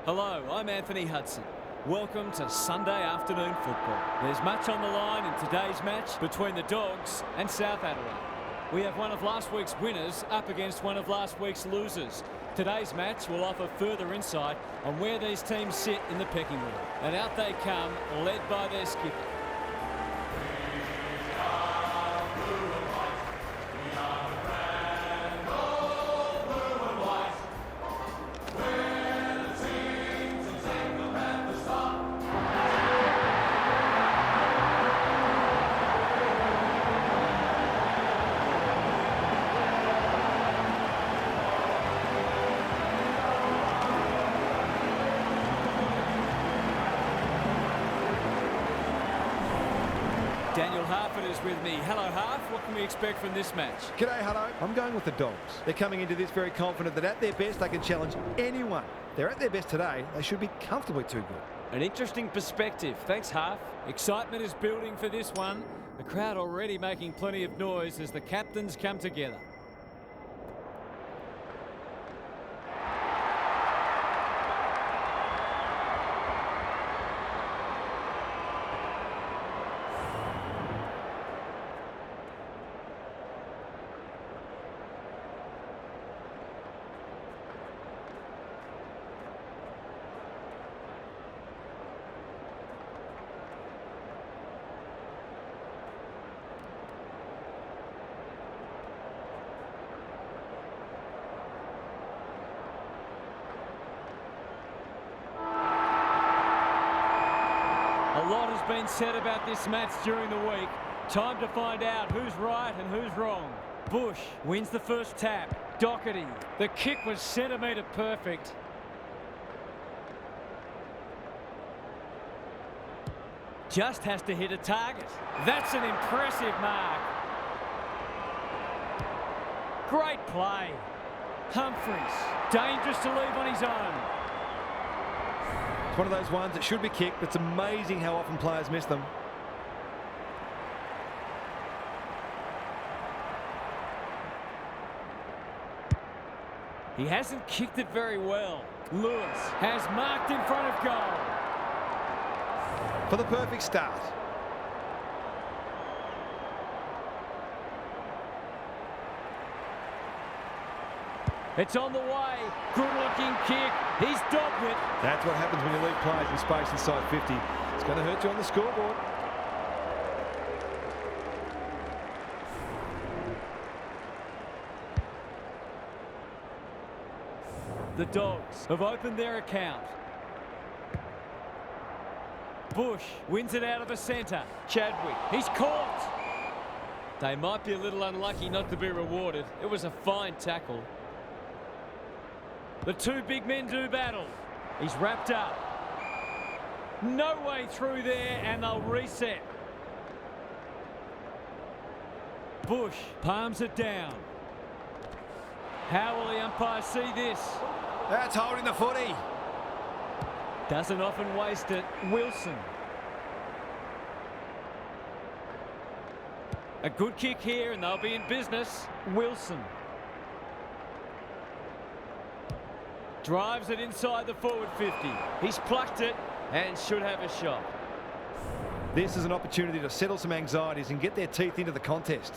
Hello, I'm Anthony Hudson. Welcome to Sunday afternoon football. There's much on the line in today's match between the Dogs and South Adelaide. We have one of last week's winners up against one of last week's losers. Today's match will offer further insight on where these teams sit in the pecking order. And out they come, led by their skipper. Daniel Harford is with me. Hello, Harf. What can we expect from this match? G'day, hello. I'm going with the Dogs. They're coming into this very confident that at their best they can challenge anyone. They're at their best today. They should be comfortably too good. An interesting perspective. Thanks, Harf. Excitement is building for this one. The crowd already making plenty of noise as the captains come together. A lot has been said about this match during the week. Time to find out who's right and who's wrong. Bush wins the first tap. Doherty. The kick was centimetre perfect. Just has to hit a target. That's an impressive mark. Great play. Humphries. Dangerous to leave on his own. It's one of those ones that should be kicked. It's amazing how often players miss them. He hasn't kicked it very well. Lewis has marked in front of goal. For the perfect start. It's on the way. Good-looking kick. He's dogged it. That's what happens when you leave players in space inside 50. It's going to hurt you on the scoreboard. The Dogs have opened their account. Bush wins it out of the centre. Chadwick. He's caught. They might be a little unlucky not to be rewarded. It was a fine tackle. The two big men do battle. He's wrapped up. No way through there, and they'll reset. Bush palms it down. How will the umpire see this? That's holding the footy. Doesn't often waste it. Wilson. A good kick here, and they'll be in business. Wilson. Drives it inside the forward 50. He's plucked it and should have a shot. This is an opportunity to settle some anxieties and get their teeth into the contest.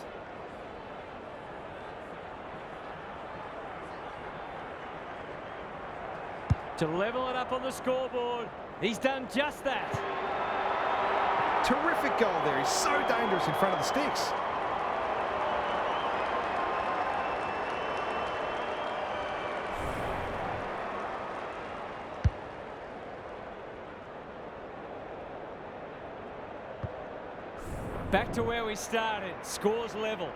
To level it up on the scoreboard. He's done just that. Terrific goal there. He's so dangerous in front of the sticks. Back to where we started. Scores level.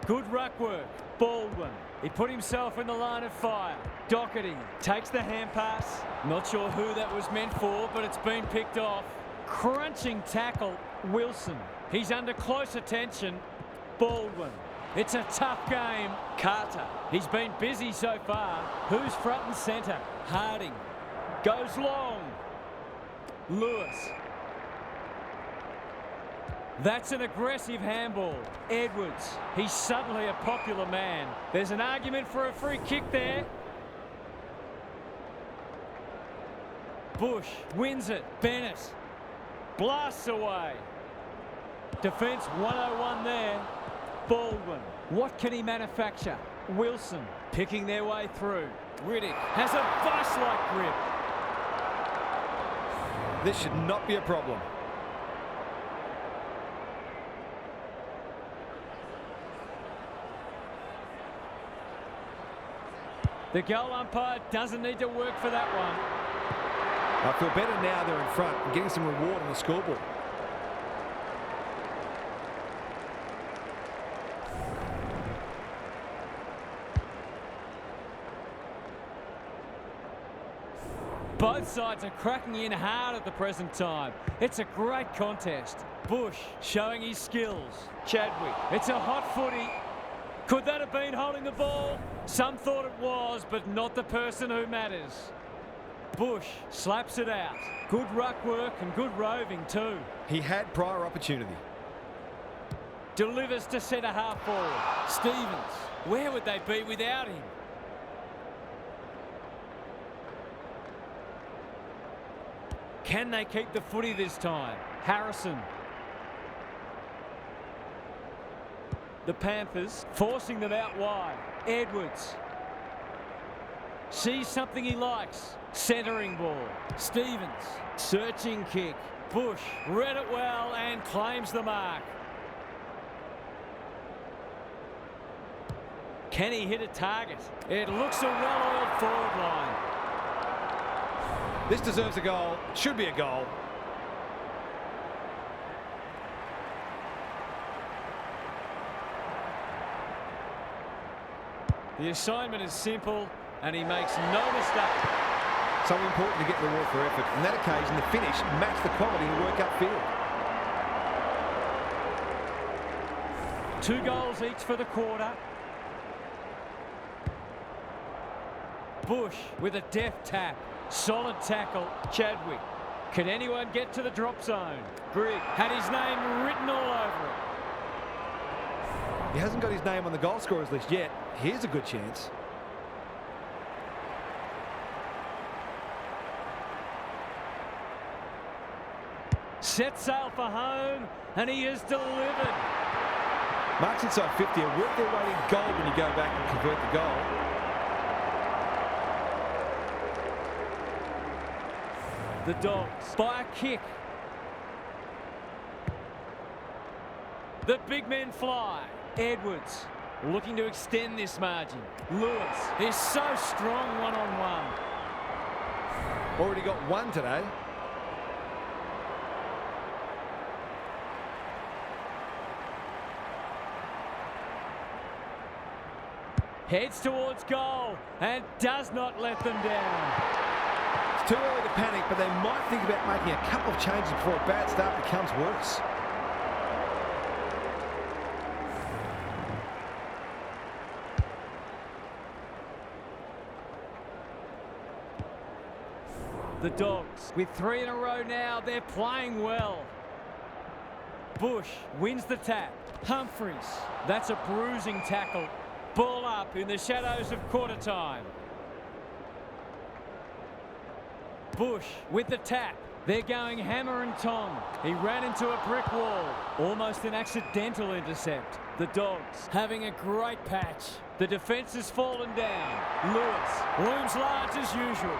Good ruck work. Baldwin. He put himself in the line of fire. Doherty takes the hand pass. Not sure who that was meant for, but it's been picked off. Crunching tackle. Wilson. He's under close attention. Baldwin. It's a tough game. Carter. He's been busy so far. Who's front and centre? Harding. Goes long. Lewis. That's an aggressive handball. Edwards, he's suddenly a popular man. There's an argument for a free kick there. Bush wins it. Bennett blasts away. Defence 101 there. Baldwin. What can he manufacture? Wilson picking their way through. Riddick has a vice-like grip. This should not be a problem. The goal umpire doesn't need to work for that one. I feel better now they're in front and getting some reward on the scoreboard. Both sides are cracking in hard at the present time. It's a great contest. Bush showing his skills. Chadwick. It's a hot footy. Could that have been holding the ball? Some thought it was, but not the person who matters. Bush slaps it out. Good ruck work and good roving too. He had prior opportunity. Delivers to centre half forward. Stevens. Where would they be without him? Can they keep the footy this time? Harrison. The Panthers forcing them out wide. Edwards. Sees something he likes. Centering ball. Stevens. Searching kick. Bush read it well and claims the mark. Can he hit a target? It looks a well-oiled forward line. This deserves a goal. Should be a goal. The assignment is simple and he makes no mistake. So important to get reward for effort. On that occasion, the finish matched the quality of work upfield. 2 goals each for the quarter. Bush with a deft tap. Solid tackle. Chadwick. Can anyone get to the drop zone? Grigg had his name written all over it. He hasn't got his name on the goal scorers list yet. Here's a good chance. Set sail for home, and he has delivered. Marks inside 50 are worth their weight in gold when you go back and convert the goal. The Dogs by a kick. The big men fly. Edwards looking to extend this margin. Lewis is so strong one-on-one. Already got one today. Heads towards goal and does not let them down. It's too early to panic, but they might think about making a couple of changes before a bad start becomes worse. The Dogs with 3 in a row now. They're playing well. Bush wins the tap. Humphries. That's a bruising tackle. Ball up in the shadows of quarter time. Bush with the tap. They're going hammer and tong. He ran into a brick wall. Almost an accidental intercept. The Dogs having a great patch. The defence has fallen down. Lewis looms large as usual.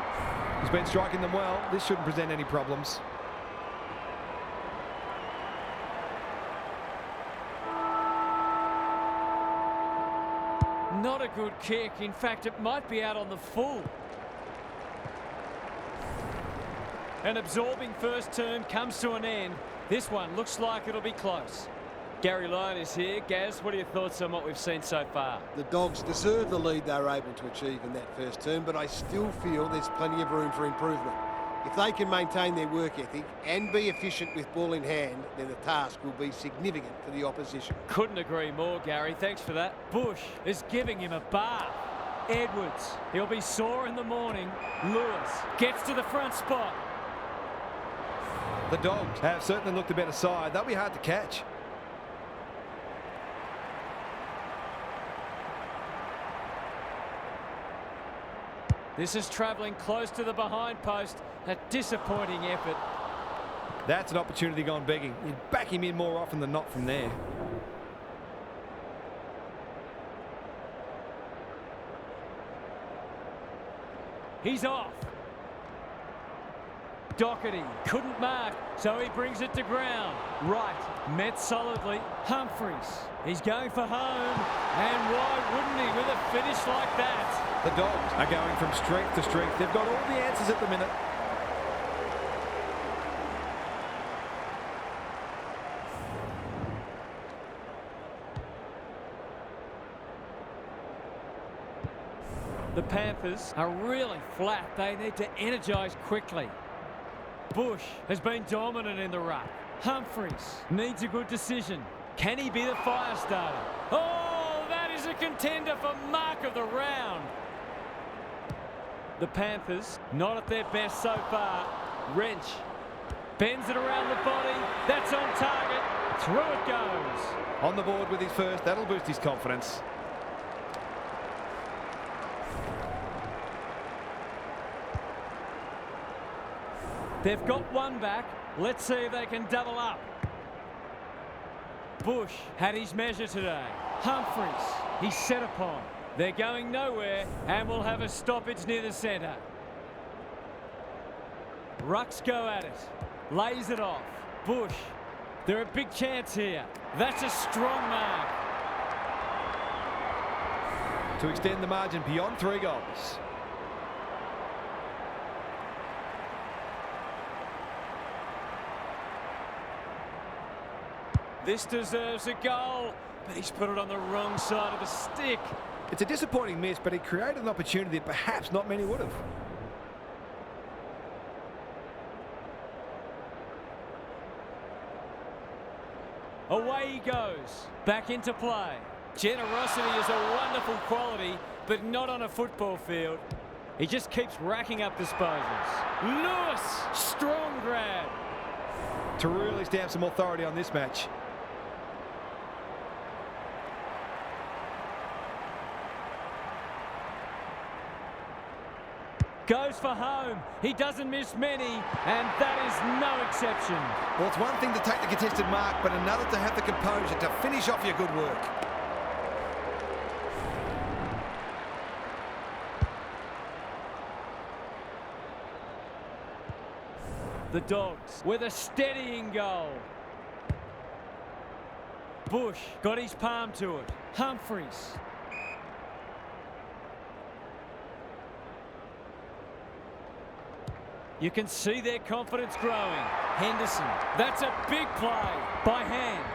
He's been striking them well. This shouldn't present any problems. Not a good kick. In fact, it might be out on the full. An absorbing first term comes to an end. This one looks like it'll be close. Gary Lyon is here. Gaz, what are your thoughts on what we've seen so far? The Dogs deserve the lead they were able to achieve in that first term, but I still feel there's plenty of room for improvement. If they can maintain their work ethic and be efficient with ball in hand, then the task will be significant for the opposition. Couldn't agree more, Gary. Thanks for that. Bush is giving him a bath. Edwards, he'll be sore in the morning. Lewis gets to the front spot. The Dogs have certainly looked a better side. They'll be hard to catch. This is travelling close to the behind post. A disappointing effort. That's an opportunity gone begging. You'd back him in more often than not from there. He's off. Doherty couldn't mark, so he brings it to ground. Right, met solidly. Humphries, he's going for home. And why wouldn't he with a finish like that? The Dogs are going from strength to strength. They've got all the answers at the minute. The Panthers are really flat. They need to energise quickly. Bush has been dominant in the ruck. Humphries needs a good decision. Can he be the fire starter? Oh, that is a contender for mark of the round. The Panthers not at their best so far. Wrench bends it around the body. That's on target. Through it goes. On the board with his first. That'll boost his confidence. They've got one back. Let's see if they can double up. Bush had his measure today. Humphries, he's set upon. They're going nowhere and will have a stoppage near the centre. Rucks go at it. Lays it off. Bush, they're a big chance here. That's a strong mark. To extend the margin beyond 3 goals. This deserves a goal, but he's put it on the wrong side of the stick. It's a disappointing miss, but he created an opportunity that perhaps not many would have. Away he goes. Back into play. Generosity is a wonderful quality, but not on a football field. He just keeps racking up disposals. Lewis, strong grab. To really stamp some authority on this match. Goes for home. He doesn't miss many, and that is no exception. Well, it's one thing to take the contested mark, but another to have the composure to finish off your good work. The Dogs with a steadying goal. Bush got his palm to it. Humphries. You can see their confidence growing. Henderson, that's a big play by hand.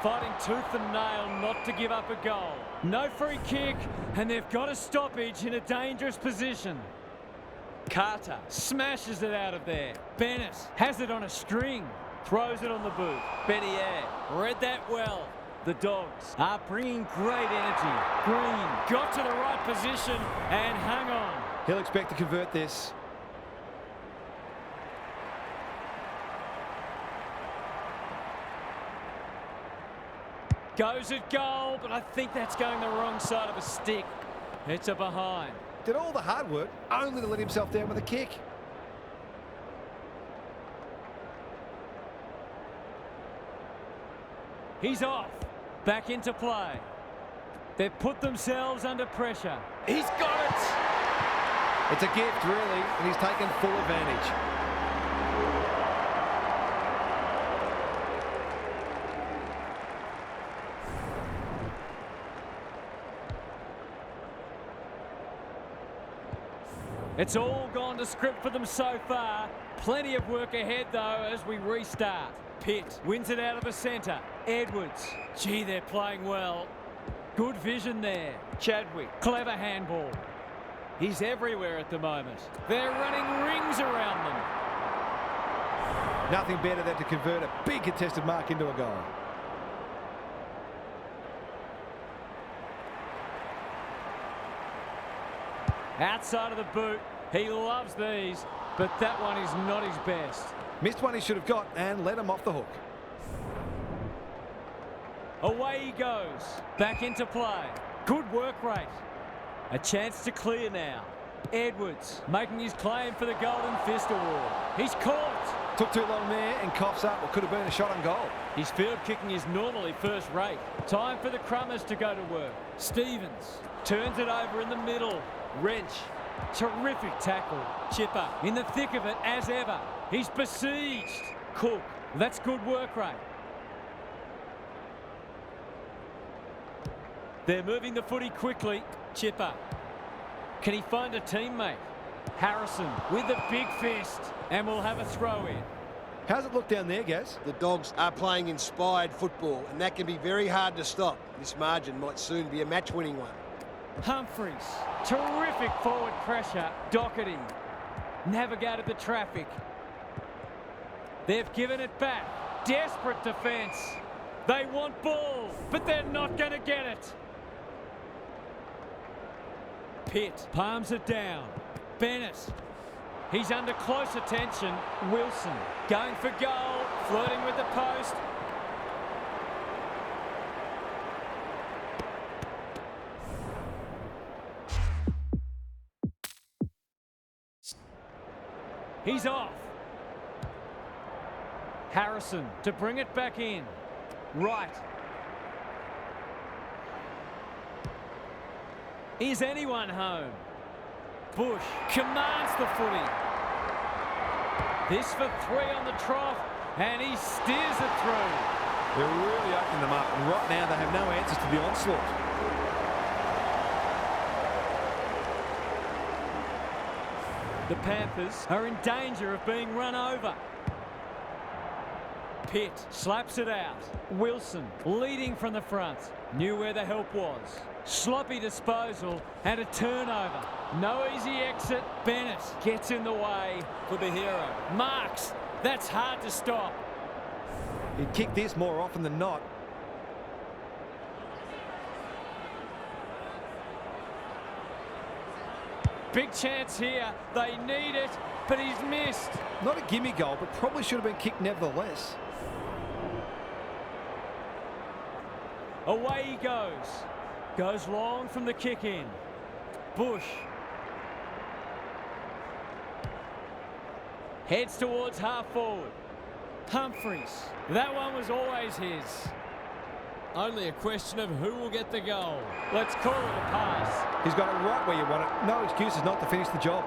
Fighting tooth and nail not to give up a goal. No free kick, and they've got a stoppage in a dangerous position. Carter smashes it out of there. Bennett has it on a string. Throws it on the boot. Benier read that well. The Dogs are bringing great energy. Green got to the right position and hung on. He'll expect to convert this. Goes at goal, but I think that's going the wrong side of a stick. It's a behind. Did all the hard work only to let himself down with a kick. He's off. Back into play. They've put themselves under pressure. He's got it. It's a gift, really, and he's taken full advantage. It's all gone to script for them so far. Plenty of work ahead, though, as we restart. Pitt wins it out of the centre. Edwards. Gee, they're playing well. Good vision there. Chadwick. Clever handball. He's everywhere at the moment. They're running rings around them. Nothing better than to convert a big contested mark into a goal. Outside of the boot. He loves these, but that one is not his best. Missed one he should have got and let him off the hook. Away he goes. Back into play. Good work rate. A chance to clear now. Edwards making his claim for the Golden Fist Award. He's caught. Took too long there and coughs up what could have been a shot on goal. His field kicking is normally first rate. Time for the Crummers to go to work. Stevens turns it over in the middle. Wrench. Terrific tackle. Chipper in the thick of it as ever. He's besieged. Cook. That's good work rate. They're moving the footy quickly. Chipper. Can he find a teammate? Harrison with the big fist. And we'll have a throw in. How's it look down there, Gaz? The Dogs are playing inspired football, and that can be very hard to stop. This margin might soon be a match-winning one. Humphreys. Terrific forward pressure. Doherty navigated the traffic. They've given it back. Desperate defence. They want ball, but they're not going to get it. Pitt palms it down. Bennett. He's under close attention. Wilson going for goal, flirting with the post. He's off. Harrison to bring it back in. Right. Is anyone home? Bush commands the footy. This for 3 on the trough, and he steers it through. They're really opening them up, and right now they have no answers to the onslaught. The Panthers are in danger of being run over. Pitt slaps it out. Wilson leading from the front. Knew where the help was. Sloppy disposal and a turnover. No easy exit. Bennett gets in the way for the hero. Marks. That's hard to stop. He'd kick this more often than not. Big chance here. They need it, but he's missed. Not a gimme goal, but probably should have been kicked nevertheless. Away he goes. Goes long from the kick in. Bush. Heads towards half forward. Humphreys. That one was always his. Only a question of who will get the goal. Let's call it a pass. He's got it right where you want it. No excuses not to finish the job.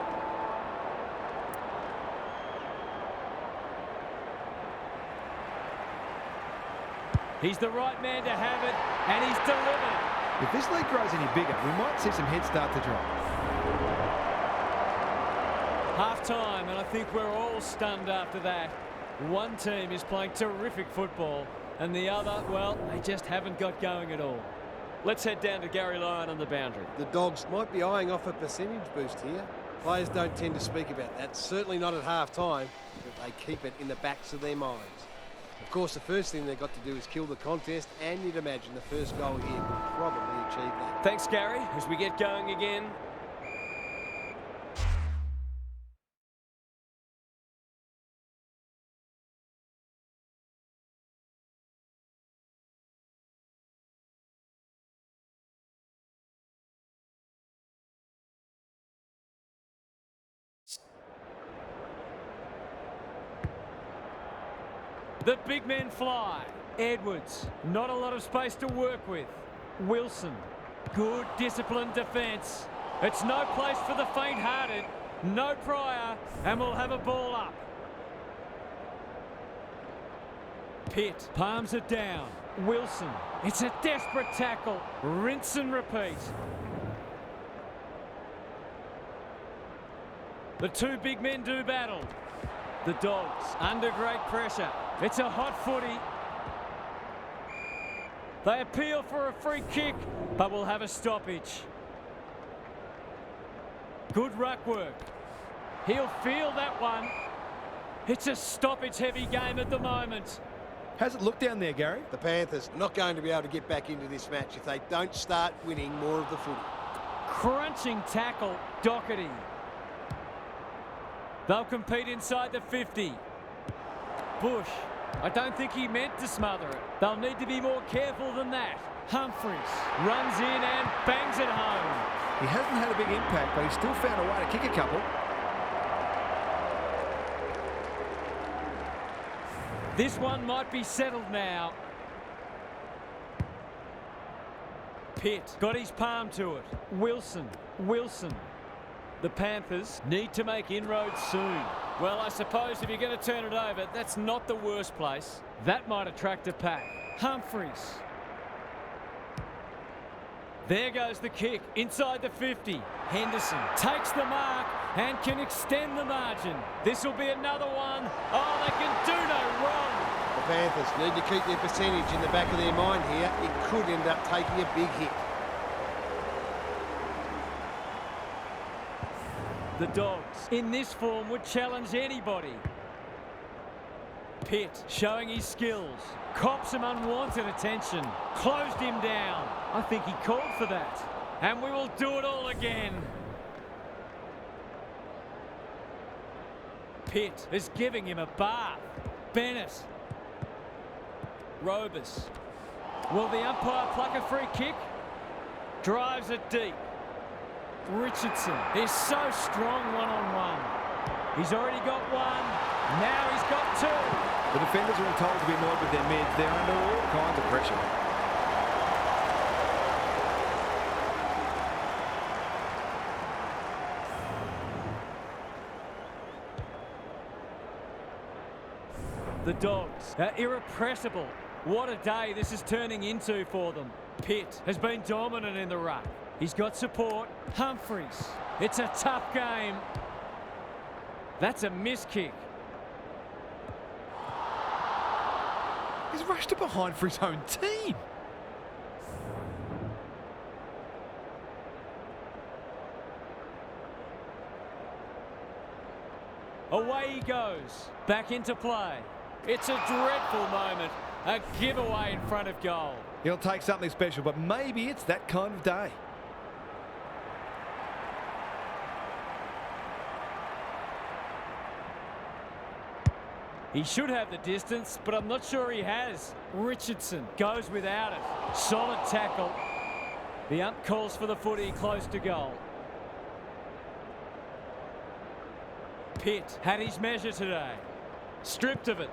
He's the right man to have it, and he's delivered. If this league grows any bigger, we might see some heads start to drop. Half-time, and I think we're all stunned after that. One team is playing terrific football, and the other, well, they just haven't got going at all. Let's head down to Gary Lyon on the boundary. The Dogs might be eyeing off a percentage boost here. Players don't tend to speak about that, certainly not at half-time, but they keep it in the backs of their minds. Of course, the first thing they've got to do is kill the contest, and you'd imagine the first goal here will probably achieve that. Thanks, Gary, as we get going again. The big men fly. Edwards, not a lot of space to work with. Wilson, good disciplined defence. It's no place for the faint-hearted. No prior, and we'll have a ball up. Pitt palms it down. Wilson, it's a desperate tackle. Rinse and repeat. The two big men do battle. The Dogs under great pressure. It's a hot footy. They appeal for a free kick, but will have a stoppage. Good ruck work. He'll feel that one. It's a stoppage-heavy game at the moment. How's it look down there, Gary? The Panthers not going to be able to get back into this match if they don't start winning more of the footy. Crunching tackle, Doherty. They'll compete inside the 50. Bush. I don't think he meant to smother it. They'll need to be more careful than that. Humphreys runs in and bangs it home. He hasn't had a big impact, but he's still found a way to kick a couple. This one might be settled now. Pitt got his palm to it. Wilson. The Panthers need to make inroads soon. Well, I suppose if you're going to turn it over, that's not the worst place. That might attract a pack. Humphries. There goes the kick inside the 50. Henderson takes the mark and can extend the margin. This will be another one. Oh, they can do no wrong. The Panthers need to keep their percentage in the back of their mind here. It could end up taking a big hit. The Dogs, in this form, would challenge anybody. Pitt showing his skills. Cops some unwanted attention. Closed him down. I think he called for that. And we will do it all again. Pitt is giving him a bath. Bennett. Robus. Will the umpire pluck a free kick? Drives it deep. Richardson is so strong one-on-one. He's already got one. Now he's got two. The defenders are told to be annoyed with their mids. They're under all kinds of pressure. The Dogs are irrepressible. What a day this is turning into for them. Pitt has been dominant in the ruck. He's got support. Humphries. It's a tough game. That's a miss kick. He's rushed it behind for his own team. Away he goes. Back into play. It's a dreadful moment. A giveaway in front of goal. He'll take something special, but maybe it's that kind of day. He should have the distance, but I'm not sure he has. Richardson goes without it. Solid tackle. The ump calls for the footy close to goal. Pitt had his measure today. Stripped of it.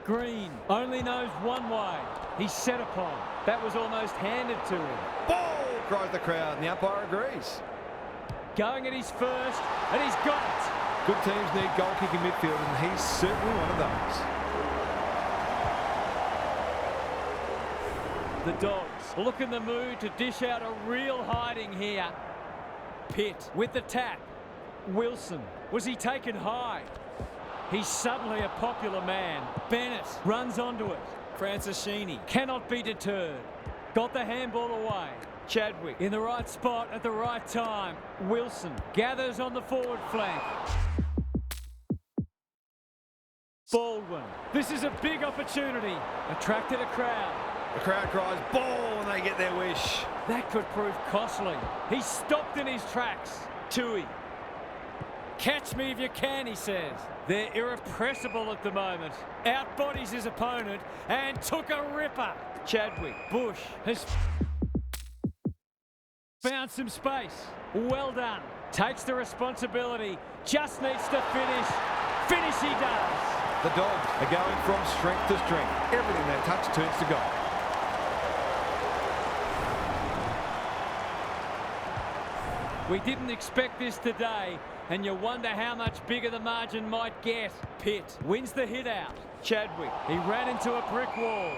Green only knows one way. He's set upon. That was almost handed to him. Ball! Cries the crowd, and the umpire agrees. Going at his first, and he's got it. Good teams need goal-kicking midfield, and he's certainly one of those. The Dogs look in the mood to dish out a real hiding here. Pitt with the tap. Wilson. Was he taken high? He's suddenly a popular man. Bennett runs onto it. Franciscini cannot be deterred. Got the handball away. Chadwick in the right spot at the right time. Wilson gathers on the forward flank. Baldwin. This is a big opportunity. Attracted a crowd. The crowd cries ball and they get their wish. That could prove costly. He's stopped in his tracks. Tui. Catch me if you can, he says. They're irrepressible at the moment. Outbodies his opponent and took a ripper. Chadwick. Bush has found some space. Well done. Takes the responsibility. Just needs to finish. Finish he does. The Dogs are going from strength to strength. Everything they touch turns to gold. We didn't expect this today, and you wonder how much bigger the margin might get. Pitt wins the hit out. Chadwick, he ran into a brick wall.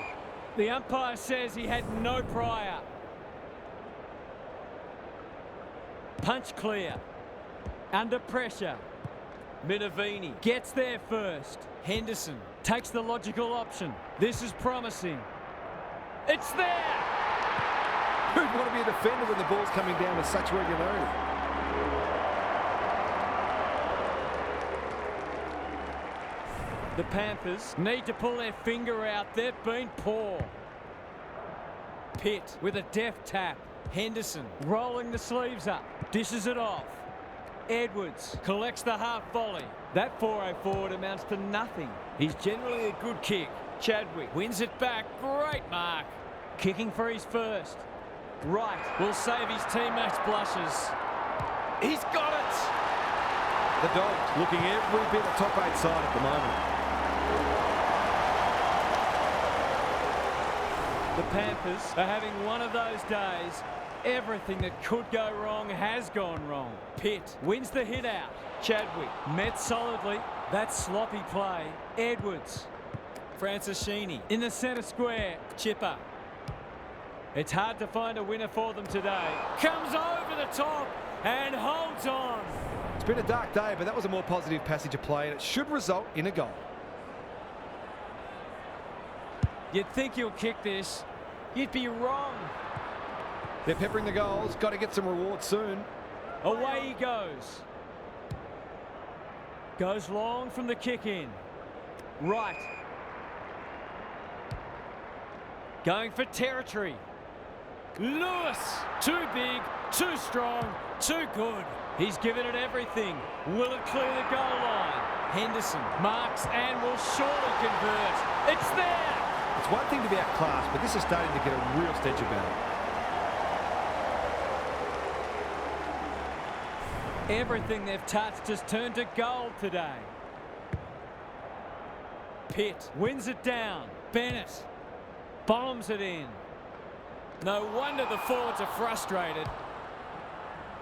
The umpire says he had no prior. Punch clear. Under pressure. Minavini gets there first. Henderson takes the logical option. This is promising. It's there! Who'd want to be a defender when the ball's coming down with such regularity? The Panthers need to pull their finger out. They've been poor. Pitt with a deft tap. Henderson rolling the sleeves up. Dishes it off. Edwards collects the half volley. That 4-0 forward amounts to nothing. He's generally a good kick. Chadwick wins it back. Great mark. Kicking for his first. Wright will save his teammates' blushes. He's got it. The Dogs looking every bit a top 8 side at the moment. The Panthers are having one of those days. Everything that could go wrong has gone wrong. Pitt wins the hit out. Chadwick met solidly. That sloppy play. Edwards. Franciscini in the centre square. Chipper. It's hard to find a winner for them today. Comes over the top and holds on. It's been a dark day, but that was a more positive passage of play, and it should result in a goal. You'd think he'll kick this. You'd be wrong. They're peppering the goals. Got to get some reward soon. Away he goes. Goes long from the kick in. Right. Going for territory. Lewis. Too big, too strong, too good. He's given it everything. Will it clear the goal line? Henderson marks and will surely convert. It's there. It's one thing to be outclassed, but this is starting to get a real stench about it. Everything they've touched has turned to gold today. Pitt wins it down. Bennett bombs it in. No wonder the forwards are frustrated.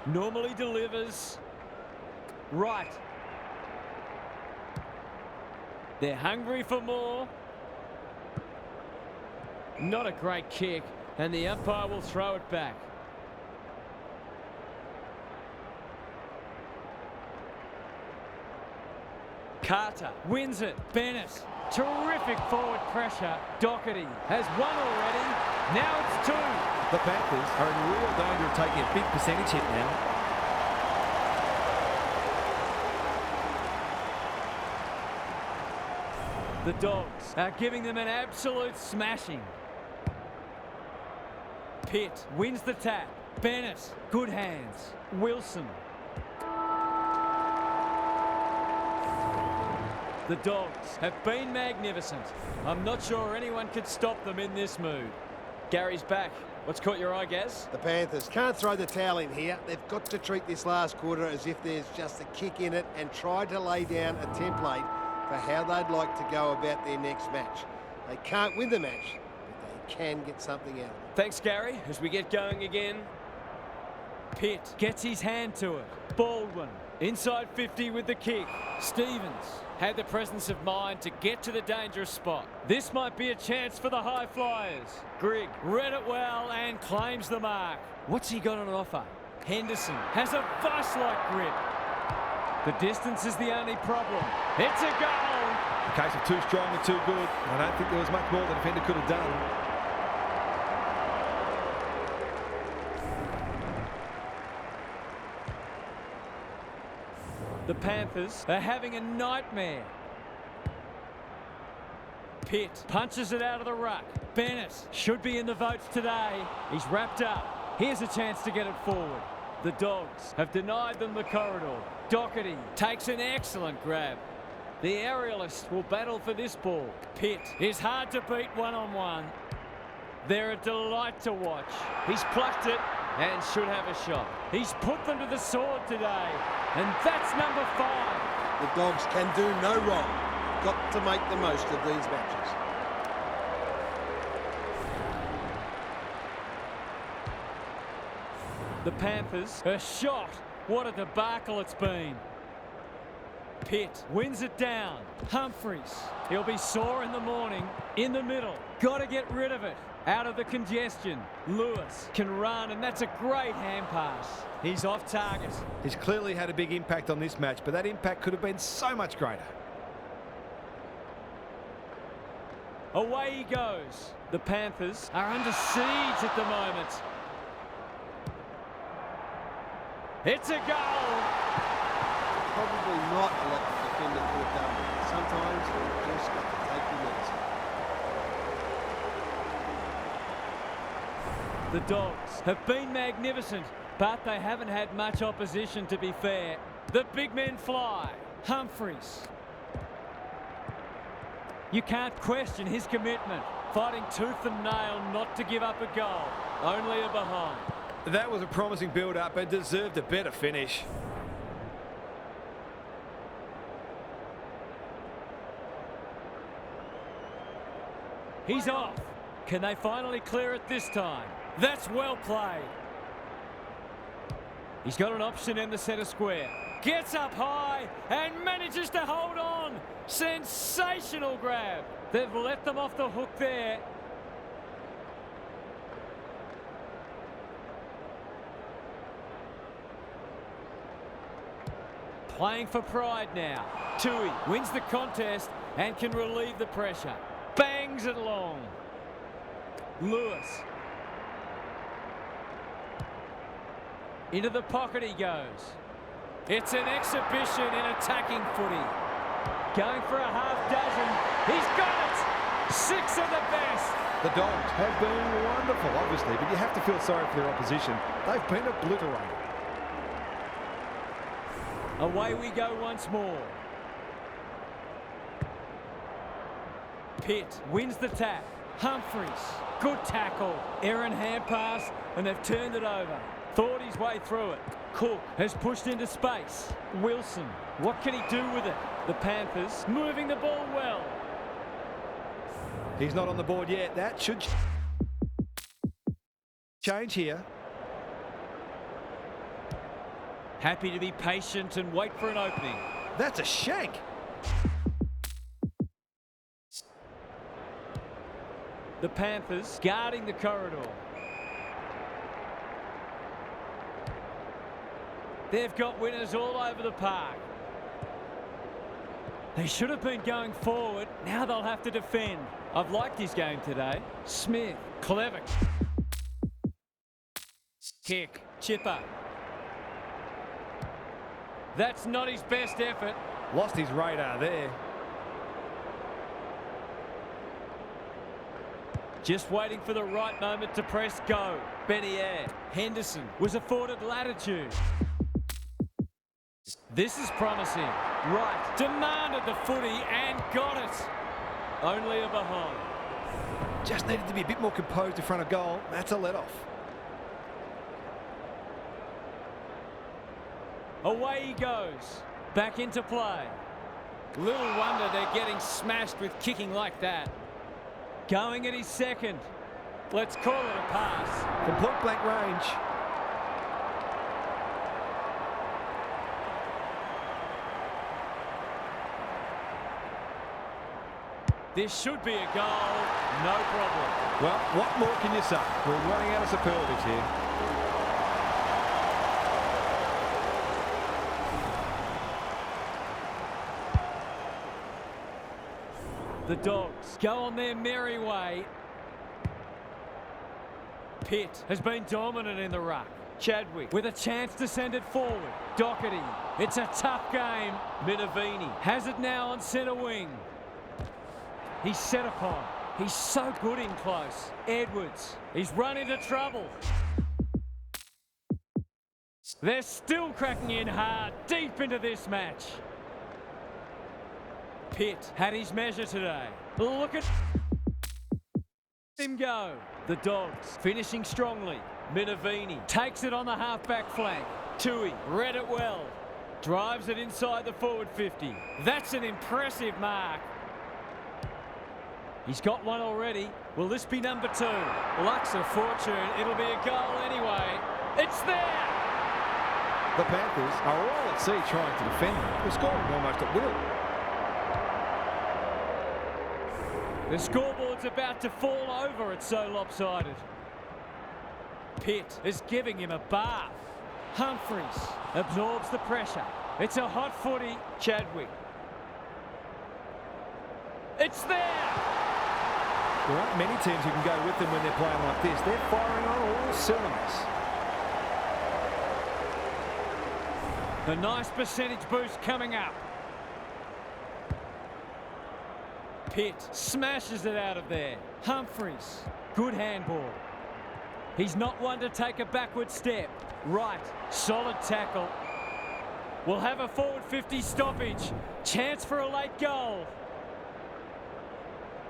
Normally delivers. Right. They're hungry for more. Not a great kick, and the umpire will throw it back. Carter wins it. Bennett. Terrific forward pressure. Doherty has one already. Now it's two. The Panthers are in real danger of taking a big percentage hit now. The Dogs are giving them an absolute smashing. Pitt wins the tap. Bennett, good hands. Wilson. The Dogs have been magnificent. I'm not sure anyone could stop them in this mood. Gary's back. What's caught your eye, Gaz? The Panthers can't throw the towel in here. They've got to treat this last quarter as if there's just a kick in it and try to lay down a template for how they'd like to go about their next match. They can't win the match, but they can get something out of it. Thanks, Gary. As we get going again. Pitt gets his hand to it. Baldwin inside 50 with the kick. Stevens had the presence of mind to get to the dangerous spot. This might be a chance for the high flyers. Grigg read it well and claims the mark. What's he got on offer? Henderson has a vice-like grip. The distance is the only problem. It's a goal. A case of too strong and too good. I don't think there was much more the defender could have done. The Panthers are having a nightmare. Pitt punches it out of the ruck. Bennett should be in the votes today. He's wrapped up. Here's a chance to get it forward. The Dogs have denied them the corridor. Doherty takes an excellent grab. The aerialist will battle for this ball. Pitt is hard to beat one-on-one. They're a delight to watch. He's plucked it and should have a shot. He's put them to the sword today, and that's number 5. The Dogs can do no wrong. Got to make the most of these matches. The Panthers are shot. What a debacle it's been. Pitt wins it down. Humphries. He'll be sore in the morning. In the middle. Got to get rid of it. Out of the congestion. Lewis can run, and that's a great hand pass. He's off target. He's clearly had a big impact on this match, but that impact could have been so much greater. Away he goes. The Panthers are under siege at the moment. It's a goal. Probably not a lot the defender could have done. Sometimes you just got to take your medicine. The Dogs have been magnificent, but they haven't had much opposition, to be fair. The big men fly. Humphries. You can't question his commitment. Fighting tooth and nail not to give up a goal. Only a behind. That was a promising build-up and deserved a better finish. He's off. Can they finally clear it this time? That's well played. He's got an option in the centre square. Gets up high and manages to hold on. Sensational grab. They've let them off the hook there. Playing for pride now. Tui wins the contest and can relieve the pressure. Bangs it long. Lewis. Into the pocket he goes. It's an exhibition in attacking footy. Going for a half dozen. He's got it! 6 of the best. The Dogs have been wonderful, obviously, but you have to feel sorry for their opposition. They've been obliterated. Away we go once more. Pitt wins the tap. Humphries, good tackle. Errant hand pass, and they've turned it over. Thought his way through it. Cook has pushed into space. Wilson, what can he do with it? The Panthers moving the ball well. He's not on the board yet. That should change here. Happy to be patient and wait for an opening. That's a shank. The Panthers guarding the corridor. They've got winners all over the park. They should have been going forward. Now they'll have to defend. I've liked his game today. Smith, clever. Kick, chipper. That's not his best effort. Lost his radar there. Just waiting for the right moment to press go. Benier. Henderson was afforded latitude. This is promising. Right. Demanded the footy and got it. Only a behind. Just needed to be a bit more composed in front of goal. That's a let-off. Away he goes. Back into play. Little wonder they're getting smashed with kicking like that. Going at his second. Let's call it a pass. From point-blank range. This should be a goal. No problem. Well, what more can you say? We're running out of superlatives here. The Dogs go on their merry way. Pitt has been dominant in the ruck. Chadwick with a chance to send it forward. Doherty. It's a tough game. Minavini has it now on centre wing. He's set upon. He's so good in close. Edwards. He's run into trouble. They're still cracking in hard deep into this match. Pitt had his measure today. Look at him go. The Dogs finishing strongly. Minavini takes it on the half-back flank. Tui read it well. Drives it inside the forward 50. That's an impressive mark. He's got one already. Will this be number 2? Luck's of fortune. It'll be a goal anyway. It's there! The Panthers are all at sea trying to defend them. They're scoring almost at will. The scoreboard's about to fall over. It's so lopsided. Pitt is giving him a bath. Humphries absorbs the pressure. It's a hot footy. Chadwick. It's there! There aren't many teams who can go with them when they're playing like this. They're firing on all cylinders. A nice percentage boost coming up. Pitt smashes it out of there. Humphries, good handball. He's not one to take a backward step. Right, solid tackle. We'll have a forward 50 stoppage. Chance for a late goal.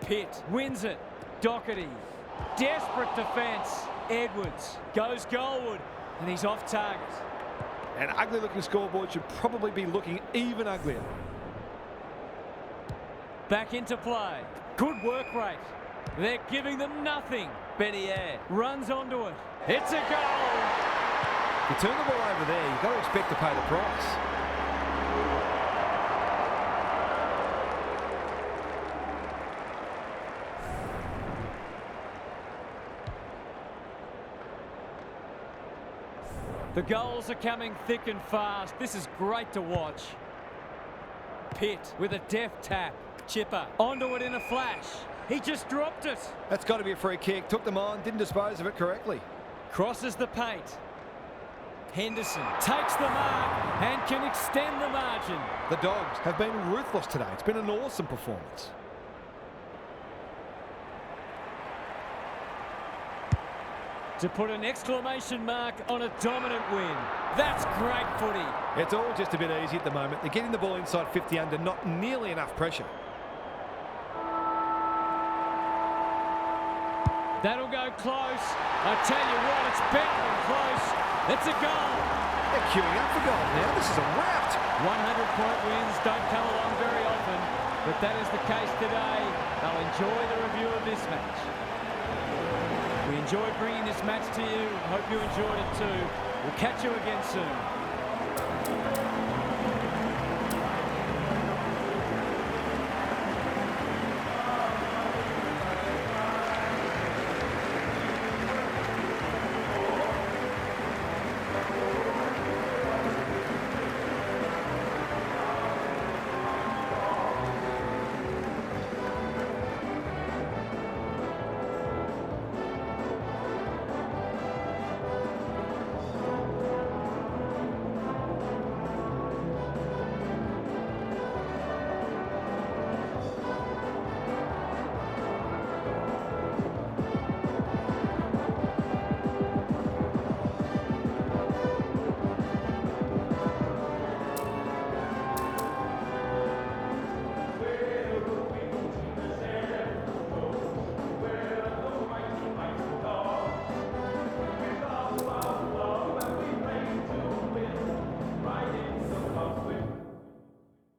Pitt wins it. Doherty, desperate defence. Edwards goes goalward, and he's off target. An ugly-looking scoreboard should probably be looking even uglier. Back into play. Good work rate. They're giving them nothing. Benier runs onto it. It's a goal. If you turn the ball over there, you've got to expect to pay the price. The goals are coming thick and fast. This is great to watch. Pitt with a deft tap. Chipper onto it in a flash. He just dropped it. That's got to be a free kick. Took them on, didn't dispose of it correctly. Crosses the paint. Henderson takes the mark and can extend the margin. The Dogs have been ruthless today. It's been an awesome performance. To put an exclamation mark on a dominant win. That's great footy. It's all just a bit easy at the moment. They're getting the ball inside 50 under, not nearly enough pressure. That'll go close. I tell you what, it's better than close. It's a goal. They're queuing up for goal now. This is a rout. 100-point wins don't come along very often, but that is the case today. They'll enjoy the review of this match. We enjoyed bringing this match to you. Hope you enjoyed it too. We'll catch you again soon.